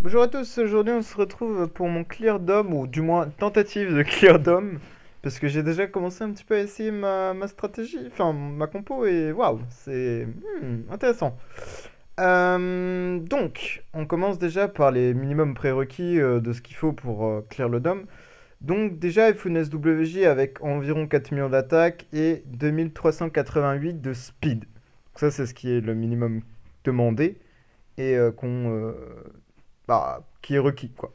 Bonjour à tous, aujourd'hui on se retrouve pour mon clear dom, ou du moins tentative de clear dom, parce que j'ai déjà commencé un petit peu à essayer ma stratégie, enfin ma compo, et waouh, c'est intéressant. Donc, on commence déjà par les minimums prérequis de ce qu'il faut pour clear le dom. Donc déjà, il faut une SWJ avec environ 4 millions d'attaque et 2388 de speed. Donc ça, c'est ce qui est le minimum demandé et qui est requis, quoi.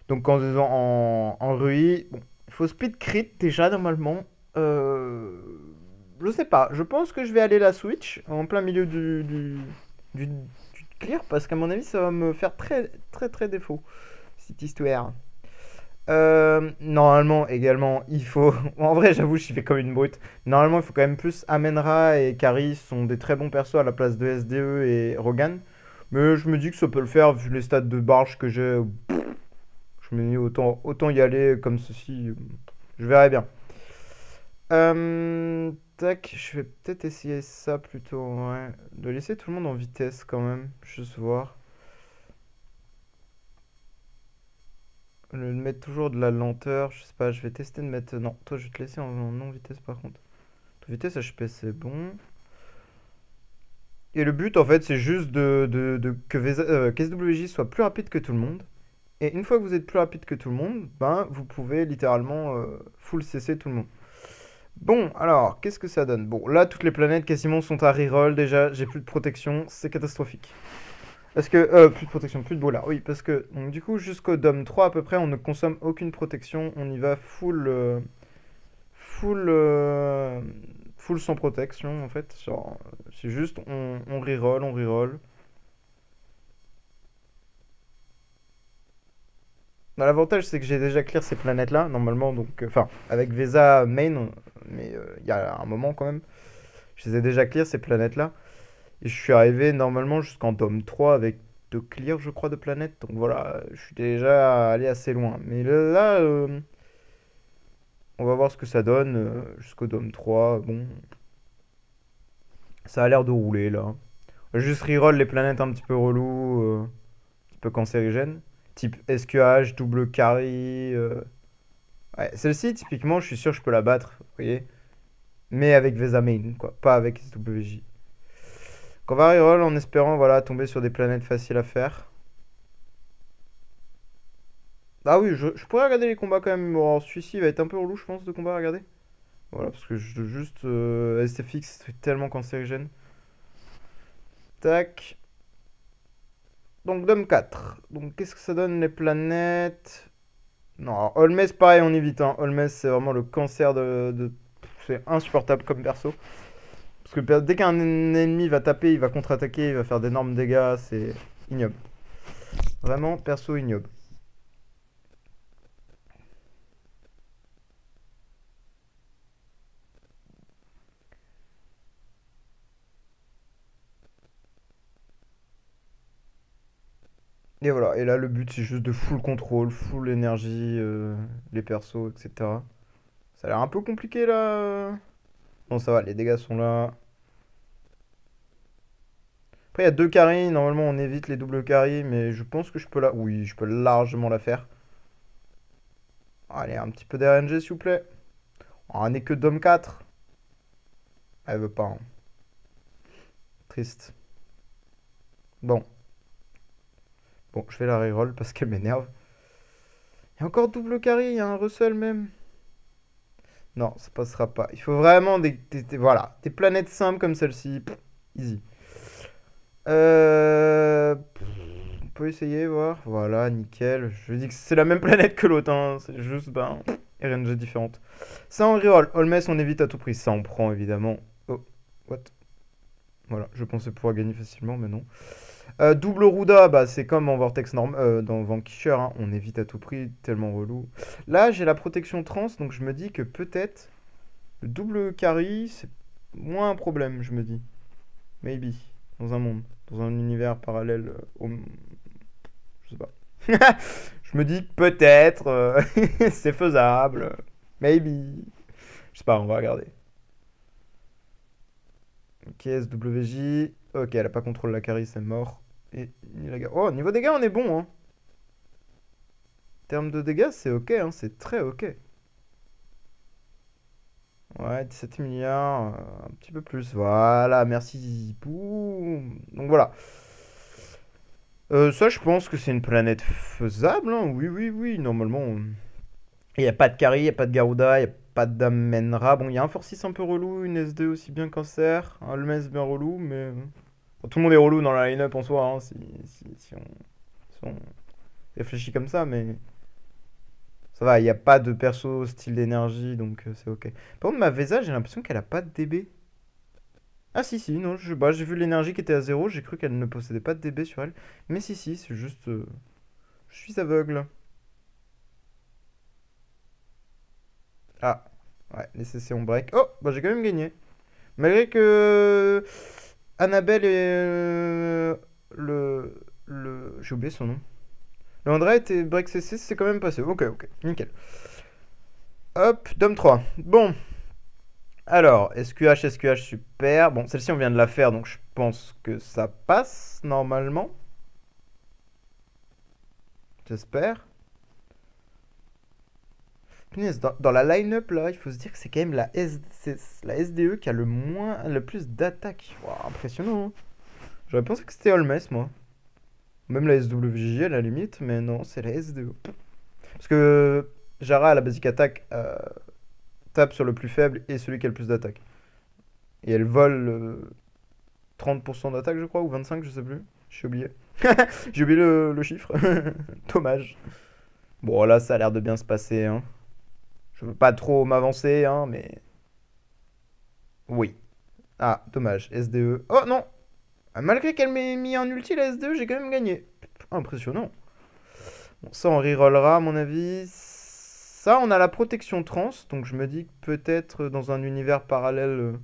Donc en RUI, bon, il faut speed crit déjà normalement. Euh, je sais pas, je pense que je vais aller la switch en plein milieu du clear parce qu'à mon avis ça va me faire très très très défaut cette histoire. Normalement également il faut... En vrai j'avoue je fais comme une brute. Normalement il faut quand même plus Amenra et Kari sont des très bons persos à la place de SDE et Rogan. Mais je me dis que ça peut le faire vu les stats de barge que j'ai. Je me dis autant y aller comme ceci. Je verrai bien. Tac, je vais peut-être essayer ça plutôt. Ouais. De laisser tout le monde en vitesse quand même. Juste voir. De mettre toujours de la lenteur. Je sais pas, je vais tester de mettre. Non, toi je vais te laisser en non-vitesse par contre. Vitesse HP c'est bon. Et le but en fait c'est juste qu'SWJ soit plus rapide que tout le monde. Et une fois que vous êtes plus rapide que tout le monde, ben vous pouvez littéralement full CC tout le monde. Bon, alors, qu'est-ce que ça donne? Bon, là, toutes les planètes quasiment sont à reroll déjà. J'ai plus de protection, c'est catastrophique. Parce que, plus de protection, plus de boulard. Oui, parce que, donc, du coup, jusqu'au Dome 3 à peu près, on ne consomme aucune protection. On y va full, full sans protection, en fait. Genre, c'est juste, on reroll, on reroll. Bah, l'avantage, c'est que j'ai déjà clear ces planètes-là, normalement, donc, enfin, avec Vesa main, mais il y a un moment quand même. Je les ai déjà clear ces planètes-là. Et je suis arrivé normalement jusqu'en Dome 3 avec 2 clears, je crois, de planètes. Donc voilà, je suis déjà allé assez loin. Mais là, on va voir ce que ça donne jusqu'au Dome 3. Bon, ça a l'air de rouler là. On va juste reroll les planètes un petit peu relou, un petit peu cancérigènes. Type SQH, double carry. Ouais, celle-ci, typiquement, je suis sûr que je peux la battre, vous voyez. Mais avec Vesa Main, quoi. Pas avec SWJ. Donc on va reroll en espérant voilà, tomber sur des planètes faciles à faire. Ah oui, je pourrais regarder les combats quand même. Bon, celui-ci va être un peu relou, je pense, de combat à regarder. Voilà, parce que juste SFX, c'est tellement cancérigène. Tac. Donc, Dome 4. Donc, qu'est-ce que ça donne les planètes? Non, alors, Holmès, pareil, on évite. Hein. Holmès, c'est vraiment le cancer C'est insupportable comme perso. Parce que dès qu'un ennemi va taper, il va contre-attaquer, il va faire d'énormes dégâts. C'est ignoble. Vraiment, perso ignoble. Et voilà, et là le but c'est juste de full contrôle, full énergie, les persos, etc. Ça a l'air un peu compliqué là. Bon ça va, les dégâts sont là. Après il y a deux carries, normalement on évite les doubles carries, mais je pense que je peux la... Oui, je peux largement la faire. Allez, un petit peu d'RNG s'il vous plaît. Oh, on n'est que Dom 4. Elle veut pas, hein. Triste. Bon, je vais la reroll parce qu'elle m'énerve. Il y a encore double carry, il y a un Russell même. Non, ça passera pas. Il faut vraiment voilà, des planètes simples comme celle-ci. Easy. On peut essayer, voir. Voilà, nickel. Je dis que c'est la même planète que l'autre, hein. C'est juste, ben, RNG différente. Ça, on reroll. Holmès, on évite à tout prix. Ça, on prend, évidemment. Oh, what? Voilà, je pensais pouvoir gagner facilement, mais non. Double Ruda, bah, c'est comme en Vortex dans Vanquisher, hein. On évite à tout prix, tellement relou. Là, j'ai la protection trans, donc je me dis que peut-être le double carry, c'est moins un problème, je me dis. Maybe. Dans un monde. Dans un univers parallèle Je sais pas. Je me dis peut-être, c'est faisable. Maybe. Je sais pas, on va regarder. Ok, SWJ. Ok, elle a pas contrôle la carry, c'est mort. Et Oh, niveau dégâts, on est bon, hein. termes de dégâts, c'est ok, hein, c'est très ok. Ouais, 17 milliards, un petit peu plus. Voilà, merci. Boum. Donc voilà. Ça, je pense que c'est une planète faisable, hein. Oui, oui, oui, normalement. Il n'y a pas de Kari, il n'y a pas de Garuda, il n'y a pas de Dame Menra. Bon, il y a un Force 6 un peu relou, une S2 aussi bien cancer, un Lmes bien relou, mais. Bon, tout le monde est relou dans la line-up en soi, hein, si on réfléchit comme ça, mais. Ça va, il n'y a pas de perso style d'énergie, donc c'est ok. Par contre, ma Vesa, j'ai l'impression qu'elle a pas de DB. Ah si, si, non, bah, j'ai vu l'énergie qui était à zéro, j'ai cru qu'elle ne possédait pas de DB sur elle. Mais si, si, c'est juste... je suis aveugle. Ah, ouais, les CC ont break. Oh, bah j'ai quand même gagné. Malgré que... Annabelle et... J'ai oublié son nom. Le André et break CC, c'est quand même passé. Ok, ok, nickel. Hop, Dom 3. Bon, alors, SQH, SQH, super. Bon, celle-ci, on vient de la faire, donc je pense que ça passe, normalement. J'espère. Punaise, dans la line-up, là, il faut se dire que c'est quand même c'est la SDE qui a le plus d'attaques. Wow, impressionnant, hein. J'aurais pensé que c'était Holmes, moi. Même la SWJ, à la limite, mais non, c'est la SDE. Parce que Jara, à la basic attack, tape sur le plus faible et celui qui a le plus d'attaques. Et elle vole 30% d'attaque, je crois, ou 25, je sais plus. J'ai oublié. J'ai oublié le chiffre. Dommage. Bon, là, ça a l'air de bien se passer, hein. Je veux pas trop m'avancer, hein, mais... Oui. Ah, dommage. SDE. Oh, non. Ah, malgré qu'elle m'ait mis un ulti, la SDE, j'ai quand même gagné. Impressionnant. Bon, ça, on rerollera, à mon avis. Ça, on a la protection trans, donc je me dis que peut-être dans un univers parallèle...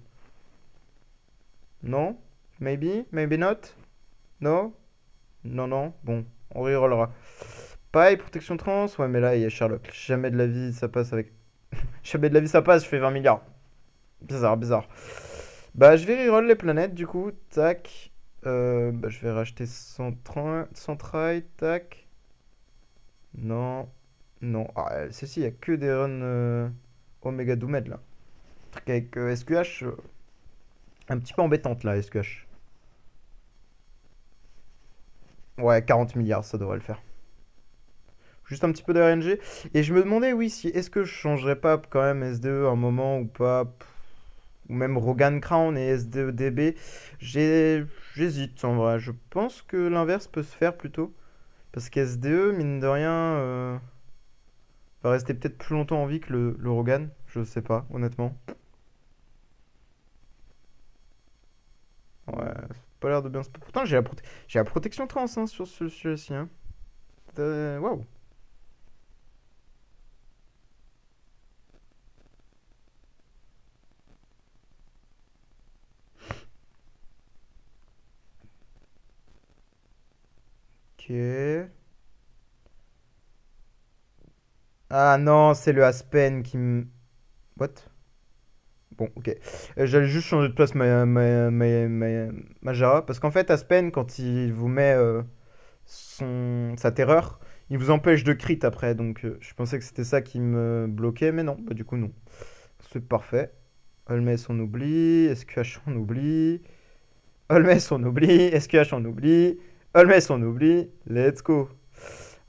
Non? Maybe? Maybe not? Non? Non, non. Bon, on rerollera. Pareil, protection trans. Ouais, mais là, il y a Sherlock. Jamais de la vie, ça passe avec. Jamais de la vie, ça passe, je fais 20 milliards. Bizarre, bizarre. Bah, je vais reroll les planètes, du coup. Tac. Bah, je vais racheter Centrail. Tac. Non. Non. Ah, celle-ci, il n'y a que des runs Omega Doomed, là. Truc avec SQH. Un petit peu embêtante, là, SQH. Ouais, 40 milliards, ça devrait le faire. Juste un petit peu de RNG. Et je me demandais, oui, si est-ce que je changerais pas quand même SDE un moment ou pas. Ou même Rogan Crown et SDE DB. J'hésite en vrai. Je pense que l'inverse peut se faire plutôt. Parce qu'SDE, mine de rien, va rester peut-être plus longtemps en vie que le Rogan. Je sais pas, honnêtement. Ouais, c'est pas l'air de bien se... Pourtant, j'ai la protection trans hein, sur celui-ci. Hein. Waouh. Ok. Ah non, c'est le Aspen qui me... What? Bon, ok. J'allais juste changer de place ma Jara. Parce qu'en fait, Aspen, quand il vous met sa terreur, il vous empêche de crit après. Donc, je pensais que c'était ça qui me bloquait. Mais non, bah, du coup, non. C'est parfait. Holmes, on oublie. SQH, on oublie. Holmes, on oublie. SQH, on oublie. Holmes, on oublie. Let's go.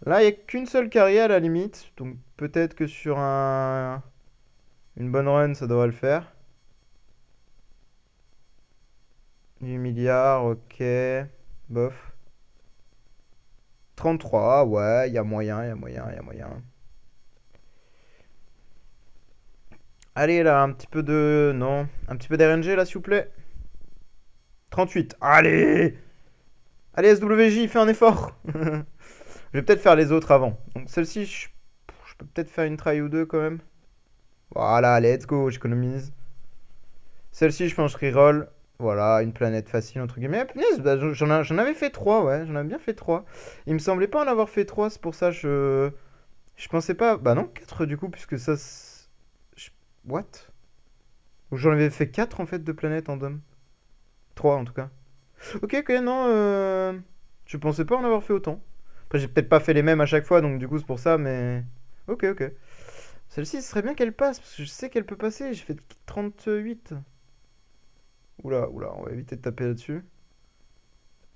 Là, il n'y a qu'une seule carrière à la limite. Donc, peut-être que sur une bonne run, ça devrait le faire. 8 milliards, ok. Bof. 33, ouais, il y a moyen, il y a moyen, il y a moyen. Allez, là, un petit peu de... Non. Un petit peu d'RNG, là, s'il vous plaît. 38. Allez! Allez, SWJ, fais un effort. Je vais peut-être faire les autres avant. Donc, celle-ci, je peux peut-être faire une try ou deux, quand même. Voilà, let's go, j'économise. Celle-ci, je pense que je reroll. Voilà, une planète facile, entre guillemets. Ah, punaise, bah, j'en avais fait 3 ouais. J'en avais bien fait 3. Il me semblait pas en avoir fait 3 c'est pour ça que je pensais pas. Bah non, 4 du coup, puisque ça. What? Ou j'en avais fait 4 en fait de planètes en Dom. 3 en tout cas. Ok, ok, non, je pensais pas en avoir fait autant. Après, j'ai peut-être pas fait les mêmes à chaque fois, donc du coup, c'est pour ça, mais... Ok, ok. Celle-ci, ce serait bien qu'elle passe, parce que je sais qu'elle peut passer. J'ai fait 38. Oula, oula, on va éviter de taper là-dessus.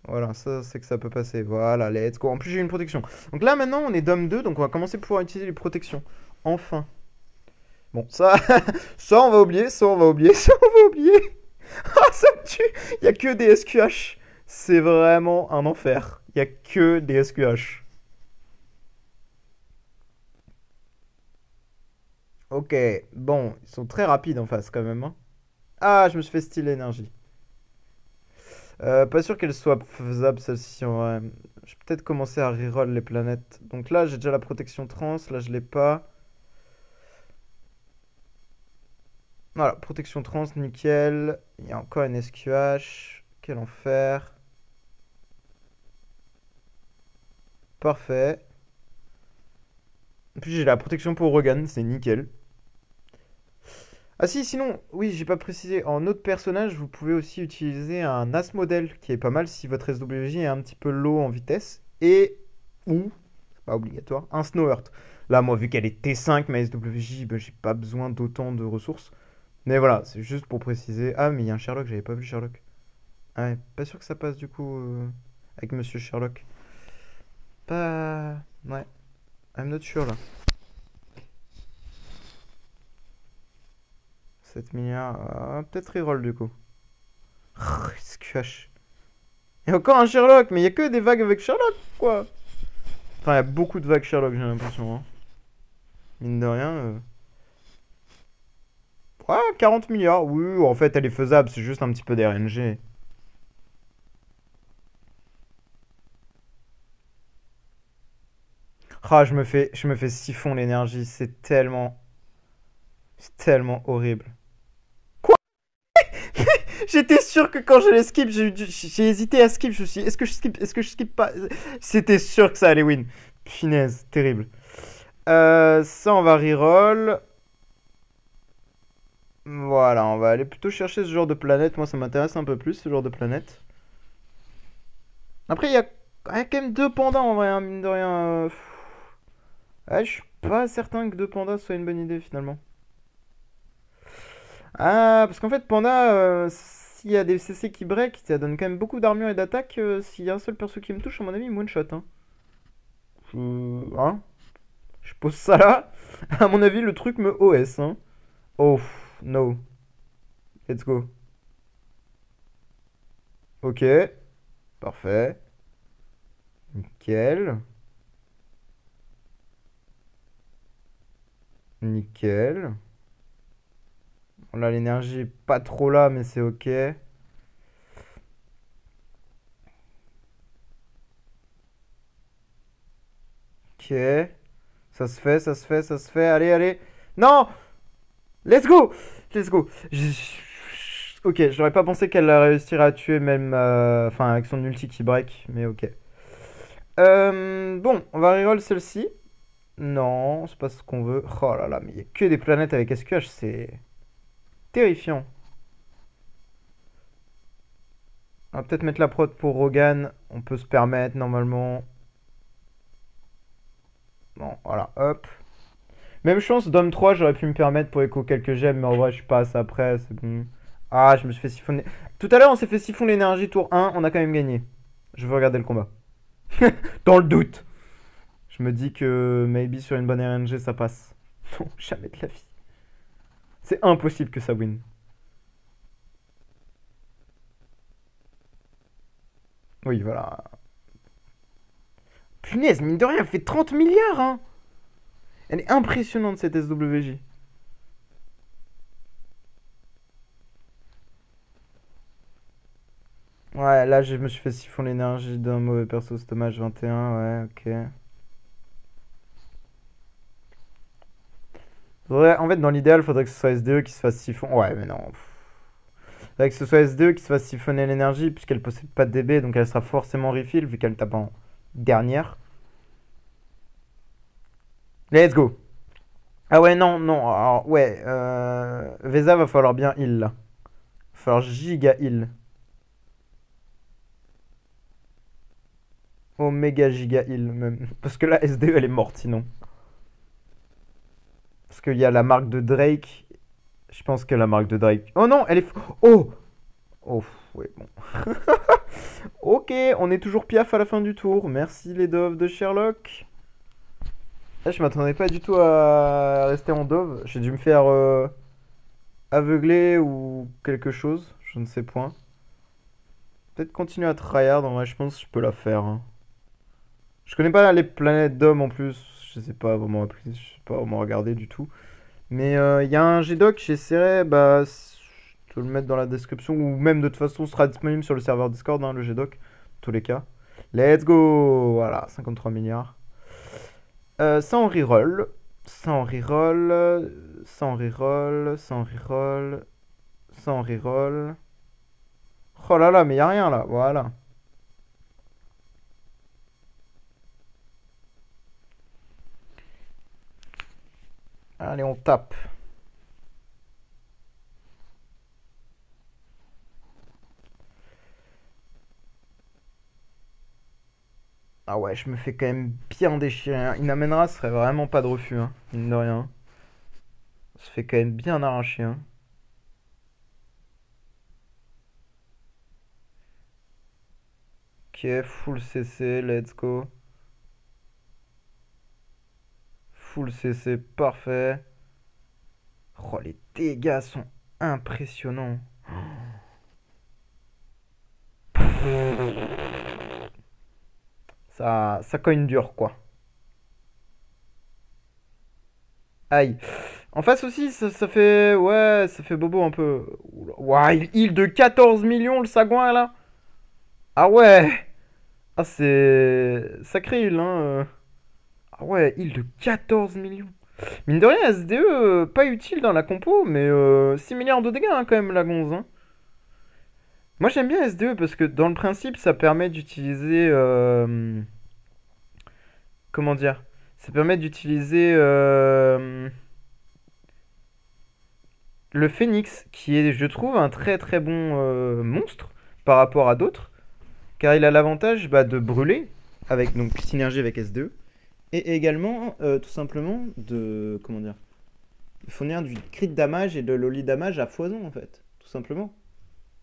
Voilà, ça, c'est que ça peut passer. Voilà, let's go. En plus, j'ai une protection. Donc là, maintenant, on est Dom 2, donc on va commencer à pouvoir utiliser les protections. Enfin. Bon, ça, ça, on va oublier, ça, on va oublier, ça, on va oublier. Ah, ça me tue. Il y a que des SQH. C'est vraiment un enfer. Il y a que des SQH. Ok, bon, ils sont très rapides en face quand même, hein. Ah, je me suis fait style énergie. Pas sûr qu'elle soit faisable celle-ci en vrai. Je vais peut-être commencer à reroll les planètes. Donc là, j'ai déjà la protection trans, là je l'ai pas. Voilà, protection trans, nickel. Il y a encore une SQH. Quel enfer. Parfait. En plus, j'ai la protection pour Rogan, c'est nickel. Ah si, sinon, oui, j'ai pas précisé. En autre personnage, vous pouvez aussi utiliser un As modèle qui est pas mal si votre SWJ est un petit peu low en vitesse. Et ou, c'est pas obligatoire, un Snow Earth. Là, moi, vu qu'elle est T5, ma SWJ, ben, j'ai pas besoin d'autant de ressources. Mais voilà, c'est juste pour préciser. Ah, mais il y a un Sherlock, j'avais pas vu Sherlock. Ah ouais, pas sûr que ça passe du coup avec Monsieur Sherlock. Pas. Ouais, I'm not sure là. 7 milliards. Peut-être reroll du coup. Squash. Il y a encore un Sherlock, mais il y a que des vagues avec Sherlock, quoi. Enfin, il y a beaucoup de vagues Sherlock, j'ai l'impression, hein. Mine de rien. Ouais, 40 milliards. Oui, en fait, elle est faisable, c'est juste un petit peu d'RNG. Ah, je me fais siphon l'énergie, c'est tellement horrible. Quoi? J'étais sûr que quand je les skip, j'ai hésité à skip. Je me suis dit, est-ce que je skip pas? C'était sûr que ça allait win. Finesse, terrible. Ça, on va reroll. Voilà, on va aller plutôt chercher ce genre de planète. Moi, ça m'intéresse un peu plus, ce genre de planète. Après, il y a quand même deux pandas en vrai, hein, mine de rien. Ouais, je suis pas certain que deux pandas soit une bonne idée finalement. Ah, parce qu'en fait, panda, s'il y a des CC qui break, ça donne quand même beaucoup d'armure et d'attaque. S'il y a un seul perso qui me touche, à mon avis, one shot. Hein. Hein, je pose ça là. À mon avis, le truc me OS. Hein. Oh, no. Let's go. Ok, parfait. Nickel. Nickel. Bon, là, l'énergie est pas trop là, mais c'est ok. Ok. Ça se fait, ça se fait, ça se fait. Allez, allez. Non! Let's go! Let's go. Ok, j'aurais pas pensé qu'elle réussirait à tuer même... Enfin, avec son ulti qui break, mais ok. Bon, on va reroll celle-ci. Non, c'est pas ce qu'on veut. Oh là là, mais il y a que des planètes avec SQH, c'est terrifiant. On va peut-être mettre la prod pour Rogan. On peut se permettre normalement. Bon, voilà, hop. Même chance, Dom 3, j'aurais pu me permettre pour écho quelques gemmes, mais en vrai, je passe après, c'est bon. Ah, je me suis fait siphonner. Tout à l'heure, on s'est fait siphon l'énergie tour 1, on a quand même gagné. Je veux regarder le combat. Dans le doute. Je me dis que maybe sur une bonne RNG, ça passe. Non, jamais de la vie. C'est impossible que ça win. Oui, voilà. Punaise, mine de rien, elle fait 30 milliards, hein. Elle est impressionnante, cette SWJ. Ouais, là, je me suis fait siphon l'énergie d'un mauvais perso, c'est dommage, 21, ouais, ok. En fait, dans l'idéal, faudrait que ce soit SDE qui se fasse siphon. Ouais, mais non. Faudrait que ce soit SDE qui se fasse siphonner l'énergie, puisqu'elle possède pas de DB, donc elle sera forcément refill, vu qu'elle tape en dernière. Let's go. Ah ouais, non, non. Alors, ouais, Vesa va falloir bien heal, là. Va falloir giga heal. Omega Giga Heal même. Parce que là, SDE, elle est morte sinon. Parce qu'il y a la marque de Drake. Je pense que la marque de Drake. Oh non, elle est. Oh! Oh, ouais, bon. Ok, on est toujours piaf à la fin du tour. Merci les doves de Sherlock. Là, je m'attendais pas du tout à rester en dove. J'ai dû me faire aveugler ou quelque chose. Je ne sais point. Peut-être continuer à tryhard. En vrai, je pense que je peux la faire, hein. Je connais pas les planètes d'hommes en plus. Je sais pas vraiment appris, je sais pas vraiment regarder du tout. Mais il y a un GDoc, j'essaierai, bah, je te le mettre dans la description ou même de toute façon ce sera disponible sur le serveur Discord, hein, le GDoc, dans tous les cas. Let's go! Voilà, 53 milliards. Ça en reroll, ça en reroll, ça en reroll, ça en reroll, ça en reroll. Oh là là, mais y a rien là, voilà. Allez, on tape. Ah ouais, je me fais quand même bien déchirer, hein. Inamènera, ce serait vraiment pas de refus, hein, mine de rien. Ça se fait quand même bien arracher, hein. Ok, full CC, let's go. Full CC, parfait. Oh, les dégâts sont impressionnants. Ça cogne dur, quoi. Aïe. En face aussi, ça fait. Ouais, ça fait bobo un peu. Oula. Ouah, il heal de 14 millions, le sagouin, là. Ah ouais. Ah, c'est. Sacré heal, hein. Ah ouais, heal de 14 millions. Mine de rien, SDE, pas utile dans la compo, mais 6 milliards de dégâts, hein, quand même, la gonze, hein. Moi, j'aime bien SDE parce que, dans le principe, ça permet d'utiliser. Comment dire? Ça permet d'utiliser le phénix, qui est, je trouve, un très très bon monstre par rapport à d'autres, car il a l'avantage bah, de brûler, avec donc synergie avec S2, et également tout simplement de comment dire, de fournir du crit damage et de l'oli damage à foison en fait, tout simplement.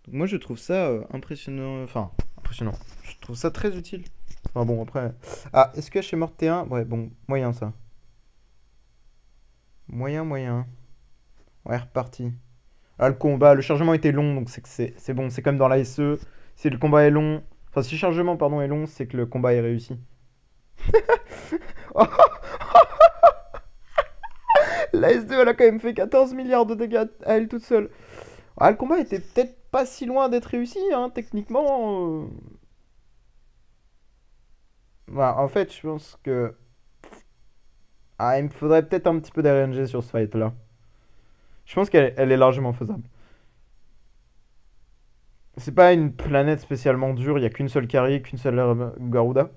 Donc moi je trouve ça impressionnant, enfin impressionnant. Je trouve ça très utile. Enfin bon après, ah est-ce que chez Mort T1, ouais bon moyen ça, moyen moyen, ouais reparti. Ah, le combat, le chargement était long, donc c'est que c'est bon, c'est comme dans la SE. Si le combat est long, enfin si le chargement pardon est long, c'est que le combat est réussi. La S2 elle a quand même fait 14 milliards de dégâts à elle toute seule. Ah, le combat était peut-être pas si loin d'être réussi, hein, techniquement. Bah, en fait, je pense que. Ah, il me faudrait peut-être un petit peu d'RNG sur ce fight là. Je pense qu'elle est largement faisable. C'est pas une planète spécialement dure, il y a qu'une seule carry, qu'une seule Garuda.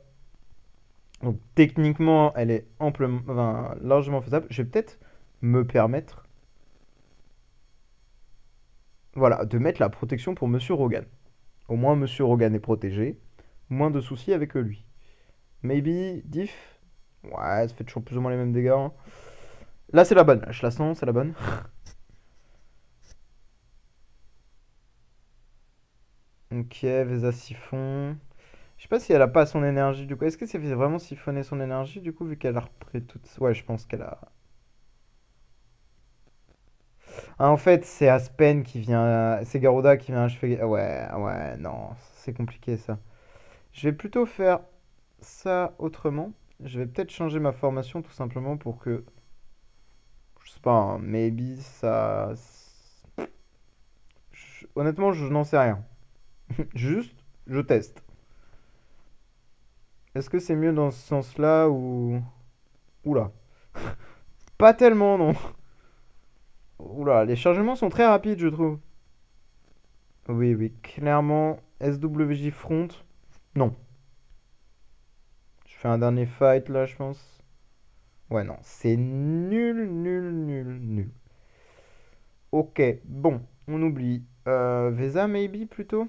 Donc techniquement, elle est amplement, enfin, largement faisable. Je vais peut-être me permettre, voilà, de mettre la protection pour Monsieur Rogan. Au moins, Monsieur Rogan est protégé. Moins de soucis avec lui. Maybe diff. Ouais, ça fait toujours plus ou moins les mêmes dégâts, hein. Là, c'est la bonne. Je la sens, c'est la bonne. Ok, Vesa siphon. Je sais pas si elle a pas son énergie du coup. Est-ce que ça fait vraiment siphonner son énergie du coup vu qu'elle a repris toute. Ouais, je pense qu'elle a. Ah, en fait, c'est Aspen qui vient. C'est Garuda qui vient achever. Ouais, ouais, non, c'est compliqué ça. Je vais plutôt faire ça autrement. Je vais peut-être changer ma formation tout simplement pour que. Je sais pas, hein, maybe ça. Honnêtement, je n'en sais rien. Juste, je teste. Est-ce que c'est mieux dans ce sens-là ou. Oula. Pas tellement, non. Oula, les chargements sont très rapides, je trouve. Oui, oui, clairement. SWJ front. Non. Je fais un dernier fight là, je pense. Ouais, non, c'est nul, nul, nul, nul. Ok, bon, on oublie. Vesa, maybe plutôt?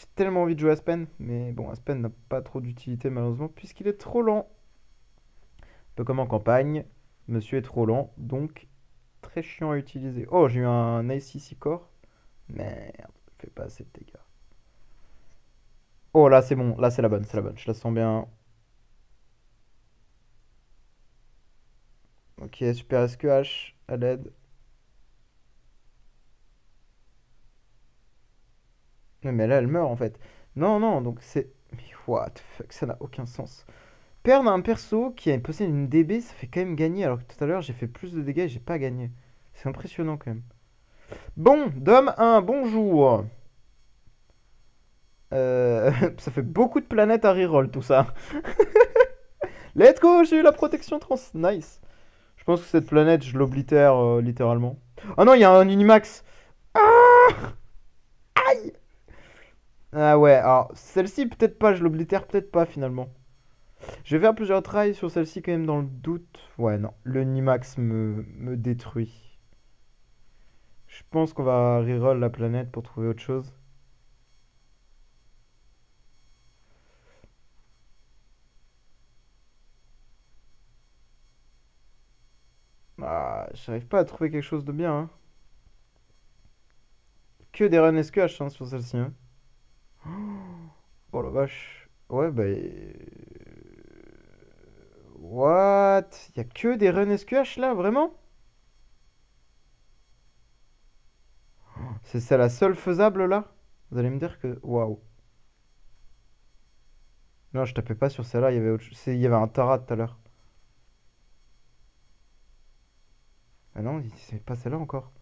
J'ai tellement envie de jouer Aspen, mais bon, Aspen n'a pas trop d'utilité malheureusement, puisqu'il est trop lent. Un peu comme en campagne, monsieur est trop lent, donc très chiant à utiliser. Oh, j'ai eu un ICC Core. Merde, il fait pas assez de dégâts. Oh, là c'est bon, là c'est la bonne, c'est la bonne, je la sens bien. Ok, super SQH, à l'aide. Ouais, mais là, elle meurt en fait. Non, non, donc c'est. Mais what the fuck, ça n'a aucun sens. Perdre un perso qui possède une DB, ça fait quand même gagner, alors que tout à l'heure j'ai fait plus de dégâts et j'ai pas gagné. C'est impressionnant quand même. Bon, Dom 1, bonjour. Ça fait beaucoup de planètes à reroll tout ça. Let's go, j'ai eu la protection trans. Nice. Je pense que cette planète, je l'oblitère littéralement. Ah non, il y a un Unimax. Ah, aïe. Ah ouais, alors celle-ci peut-être pas, je l'oblitère peut-être pas finalement. Je vais faire plusieurs tries sur celle-ci quand même dans le doute. Ouais, non, le Unimax me détruit. Je pense qu'on va reroll la planète pour trouver autre chose. Ah, j'arrive pas à trouver quelque chose de bien, hein. Que des run SQH hein, sur celle-ci, hein. Oh la vache. Ouais, bah. What? Y a que des run SQH là, vraiment? C'est ça la seule faisable là? Vous allez me dire que. Waouh. Non, je tapais pas sur celle-là, il y avait autre chose. Il y avait un Tara tout à l'heure. Ah non, c'est pas celle-là encore.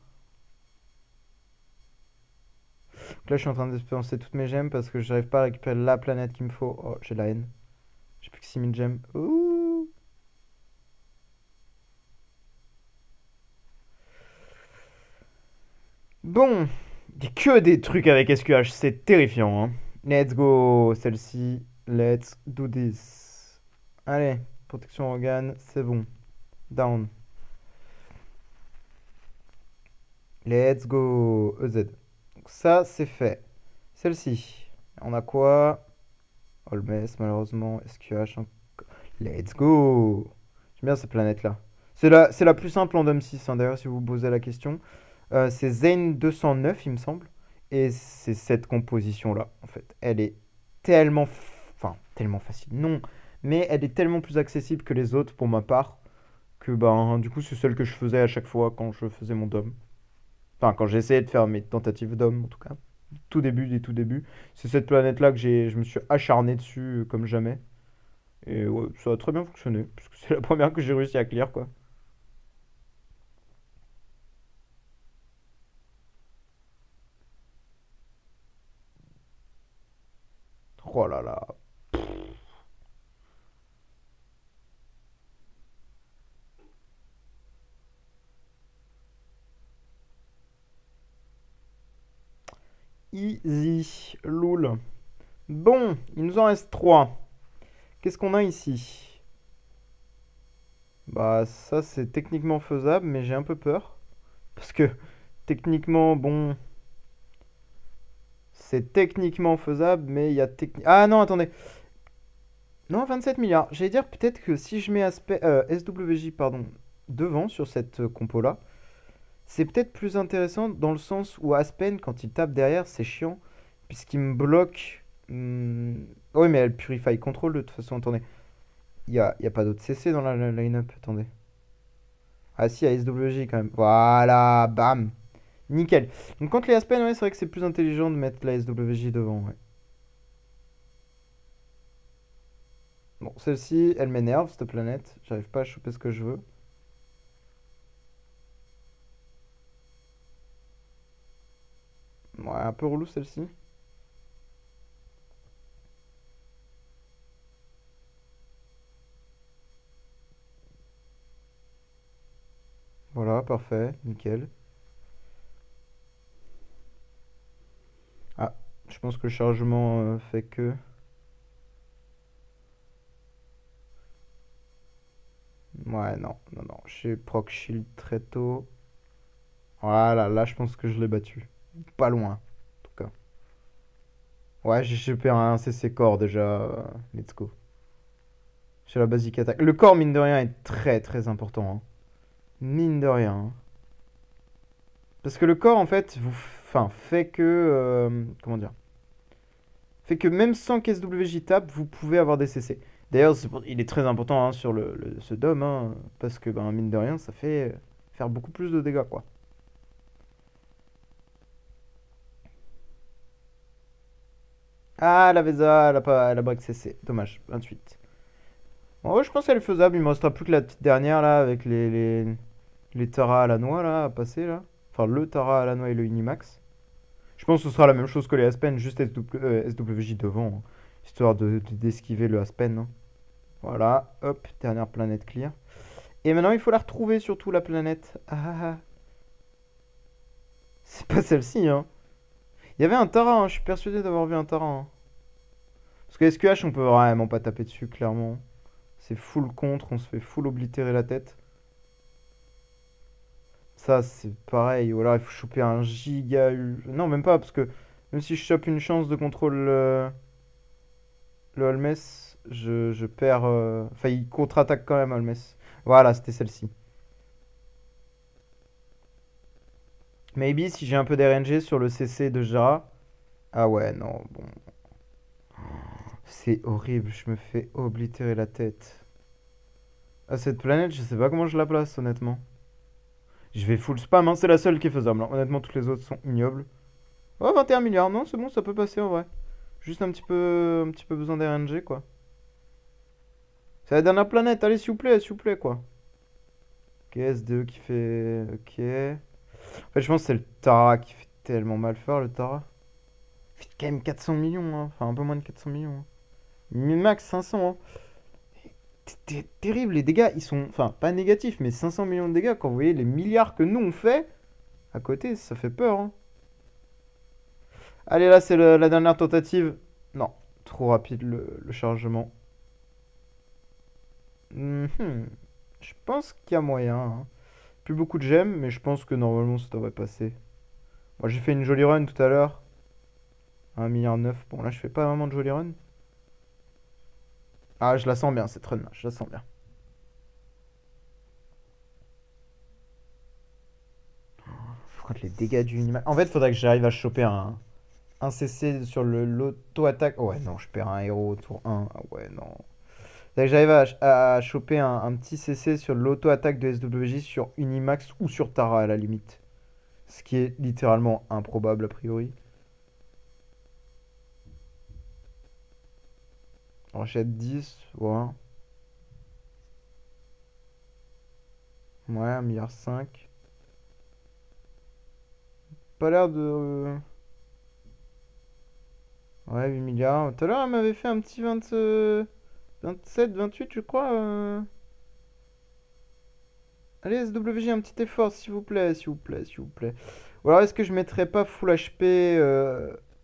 Donc là, je suis en train de dépenser toutes mes gemmes parce que j'arrive pas à récupérer la planète qu'il me faut. Oh, j'ai la haine. J'ai plus que 6000 gemmes. Ouh. Bon, il y a que des trucs avec SQH, c'est terrifiant, hein. Let's go, celle-ci. Let's do this. Allez, protection organe, c'est bon. Down. Let's go. EZ. Donc ça, c'est fait. Celle-ci. On a quoi? Holmes, malheureusement. SQH. Let's go. J'aime bien cette planète-là. C'est la plus simple en Dom 6, hein, d'ailleurs, si vous vous posez la question. C'est Zane 209, il me semble. Et c'est cette composition-là, en fait. Elle est tellement... Enfin, tellement facile. Non. Mais elle est tellement plus accessible que les autres, pour ma part, que, ben, du coup, c'est celle que je faisais à chaque fois quand je faisais mon Dom. Enfin, quand j'essayais de faire mes tentatives d'homme, en tout cas. Tout début des tout débuts. C'est cette planète-là que je me suis acharné dessus comme jamais. Et ouais, ça a très bien fonctionné. Parce que c'est la première que j'ai réussi à clear, quoi. Oh là là. Easy. Loul. Bon, il nous en reste 3. Qu'est-ce qu'on a ici? Bah, ça, c'est techniquement faisable, mais j'ai un peu peur. Parce que, techniquement, bon... C'est techniquement faisable, mais il y a Ah non, attendez. Non, 27 milliards. J'allais dire peut-être que si je mets SWJ pardon, devant sur cette compo-là, c'est peut-être plus intéressant dans le sens où Aspen, quand il tape derrière, c'est chiant, puisqu'il me bloque. Oui, mais elle Purify Control de toute façon. Attendez, il y a pas d'autre CC dans la line-up. Attendez. Ah si, il y a SWJ quand même. Voilà, bam. Nickel. Donc contre les Aspen, ouais, c'est vrai que c'est plus intelligent de mettre la SWJ devant. Ouais. Bon, celle-ci, elle m'énerve, cette planète. J'arrive pas à choper ce que je veux. Ouais, un peu relou celle-ci. Voilà, parfait, nickel. Ah, je pense que le chargement fait que... Ouais, non, non, non. J'ai proc shield très tôt. Voilà, là, je pense que je l'ai battu. Pas loin, en tout cas. Ouais, j'ai chopé un CC core déjà. Let's go. Sur la basique attaque. Le core, mine de rien, est très très important, hein. Mine de rien, hein. Parce que le corps, en fait, enfin, fait que. Comment dire? Fait que même sans qu'SWJ tape, vous pouvez avoir des CC. D'ailleurs, il est très important, hein, sur ce dôme, hein, parce que, ben, mine de rien, ça fait faire beaucoup plus de dégâts, quoi. Ah, la Vesa, elle a pas, elle a break CC. Dommage, 28. En vrai, je pense qu'elle est faisable. Il me restera plus que la petite dernière, là, avec les Tara à la noix, là, à passer, là. Enfin, le Tara à la noix et le Unimax. Je pense que ce sera la même chose que les Aspen, juste SWJ devant, hein, histoire d'esquiver le Aspen, hein. Voilà, hop, dernière planète clear. Et maintenant, il faut la retrouver, surtout la planète. Ah, ah, ah. C'est pas celle-ci, hein. Il y avait un Tara, hein, je suis persuadé d'avoir vu un Tara, hein. Parce que SQH, on peut vraiment pas taper dessus, clairement. C'est full contre, on se fait full oblitérer la tête. Ça, c'est pareil. Ou alors, il faut choper un giga. Non, même pas, parce que même si je chope une chance de contrôle le Holmes, je perds. Enfin, il contre-attaque quand même, Holmes. Voilà, c'était celle-ci. Maybe si j'ai un peu d'RNG sur le CC de Jara. Ah ouais, non, bon. C'est horrible, je me fais oblitérer la tête. À cette planète, je sais pas comment je la place, honnêtement. Je vais full spam, hein, c'est la seule qui est faisable, hein. Honnêtement, toutes les autres sont ignobles. Oh, 21 milliards, non, c'est bon, ça peut passer en vrai. Juste un petit peu besoin d'RNG, quoi. C'est la dernière planète, allez, s'il vous plaît, quoi. Ok, S2 qui fait. Ok. En fait, je pense que c'est le Tara qui fait tellement mal faire, le Tara. Il fait quand même 400 millions, hein. Enfin, un peu moins de 400 millions, hein. Max 500, hein. C'est terrible, les dégâts, ils sont. Enfin, pas négatifs, mais 500 millions de dégâts, quand vous voyez les milliards que nous on fait, à côté, ça fait peur, hein. Allez, là, c'est la dernière tentative. Non, trop rapide le chargement. Mhm. Je pense qu'il y a moyen, hein. Plus beaucoup de gemmes, mais je pense que normalement ça devrait passer. Moi j'ai fait une jolie run tout à l'heure. 1,9 milliard. Bon là je fais pas vraiment de jolie run. Ah je la sens bien cette run là, je la sens bien. Par contre les dégâts du Unimax. En fait faudrait que j'arrive à choper un CC sur l'auto-attaque. Oh, ouais non, je perds un héros au tour 1. Ah ouais non. Faudrait que j'arrive à choper un petit CC sur l'auto-attaque de SWJ sur Unimax ou sur Tara à la limite. Ce qui est littéralement improbable a priori. On achète 10, ouais. Ouais, 1,5 milliard. Pas l'air de. Ouais, 8 milliards. Tout à l'heure, elle m'avait fait un petit 20, 27, 28, je crois. Allez, SWJ, un petit effort, s'il vous plaît, s'il vous plaît, s'il vous plaît. Ou alors, est-ce que je mettrais pas full HP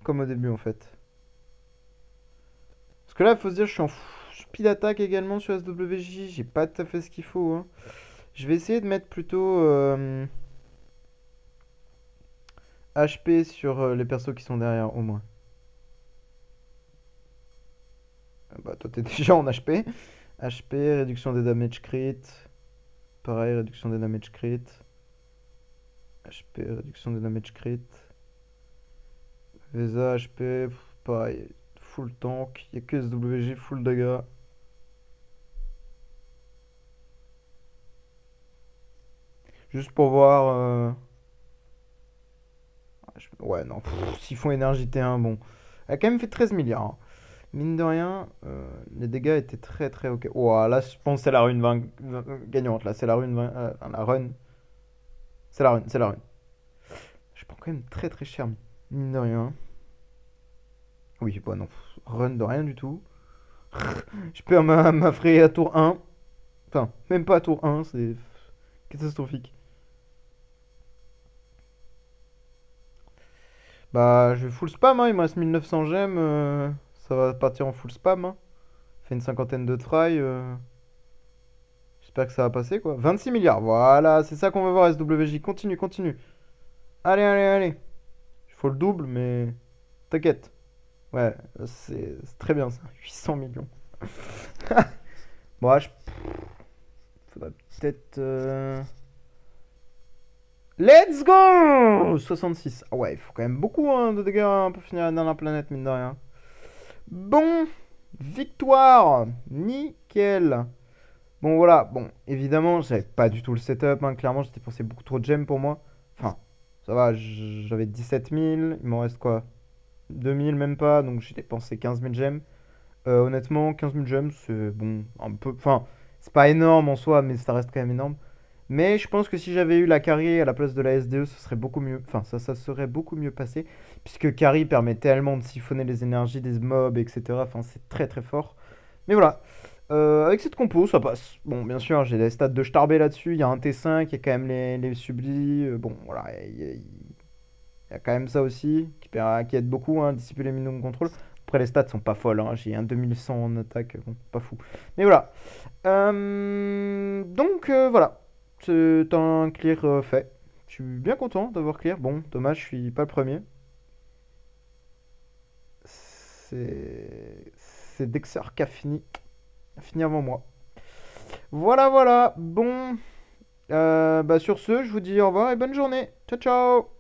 comme au début, en fait? Parce que là, il faut se dire, je suis en speed attack également sur SWJ. J'ai pas tout à fait ce qu'il faut, hein. Je vais essayer de mettre plutôt HP sur les persos qui sont derrière, au moins. Ah bah, toi, t'es déjà en HP. HP, réduction des damage crit. Pareil, réduction des damage crit. HP, réduction des damage crit. Vesa, HP, pareil. Full tank. Il n'y a que SWJ, full dégâts. Juste pour voir. Ouais, non. S'ils font énergie T1, bon. Elle a quand même fait 13 milliards, hein. Mine de rien, les dégâts étaient très très ok. Oh, là, je pense que c'est la rune gagnante. Là, c'est la rune. La run. C'est la run, c'est la run. Je prends quand même très très cher, mine de rien. Oui, bon, non. Run de rien du tout. Je perds ma Frey à tour 1. Enfin, même pas à tour 1, c'est catastrophique. Bah, je vais full spam, hein. Il me reste 1900 gemmes. Ça va partir en full spam, hein. Fait une cinquantaine de try. J'espère que ça va passer, quoi. 26 milliards, voilà, c'est ça qu'on va voir, SWJ. Continue, continue. Allez, allez, allez. Il faut le double, mais t'inquiète. Ouais, c'est très bien ça. 800 millions. Bon, ouais, faudrait peut-être. Let's go! 66. Ah ouais, il faut quand même beaucoup hein, de dégâts hein, pour finir dans la planète, mine de rien. Bon, victoire. Nickel. Bon, voilà. Bon, évidemment, j'avais pas du tout le setup. Hein. Clairement, j'étais pensé beaucoup trop de gemmes pour moi. Enfin, ça va, j'avais 17 000. Il m'en reste quoi? 2 000 même pas. Donc, j'ai dépensé 15 000 gemmes. Honnêtement, 15 000 gemmes, c'est bon, un peu. Enfin, c'est pas énorme en soi, mais ça reste quand même énorme. Mais je pense que si j'avais eu la carry à la place de la SDE, ce serait beaucoup mieux. Enfin, ça serait beaucoup mieux passé. Puisque carry permet tellement de siphonner les énergies des mobs, etc. Enfin, c'est très très fort. Mais voilà. Avec cette compo, ça passe. Bon, bien sûr, j'ai les stats de Starbé là-dessus. Il y a un T5, il y a quand même les sublis. Bon, voilà. Il y a quand même ça aussi qui aide beaucoup, hein, dissiper les minimum contrôle. Après, les stats sont pas folles. Hein. J'ai un 2100 en attaque, bon, pas fou. Mais voilà. Donc, voilà. C'est un clear fait. Je suis bien content d'avoir clear. Bon, dommage, je suis pas le premier. C'est Dexter qui a fini avant moi. Voilà, voilà. Bon, bah sur ce, je vous dis au revoir et bonne journée. Ciao, ciao.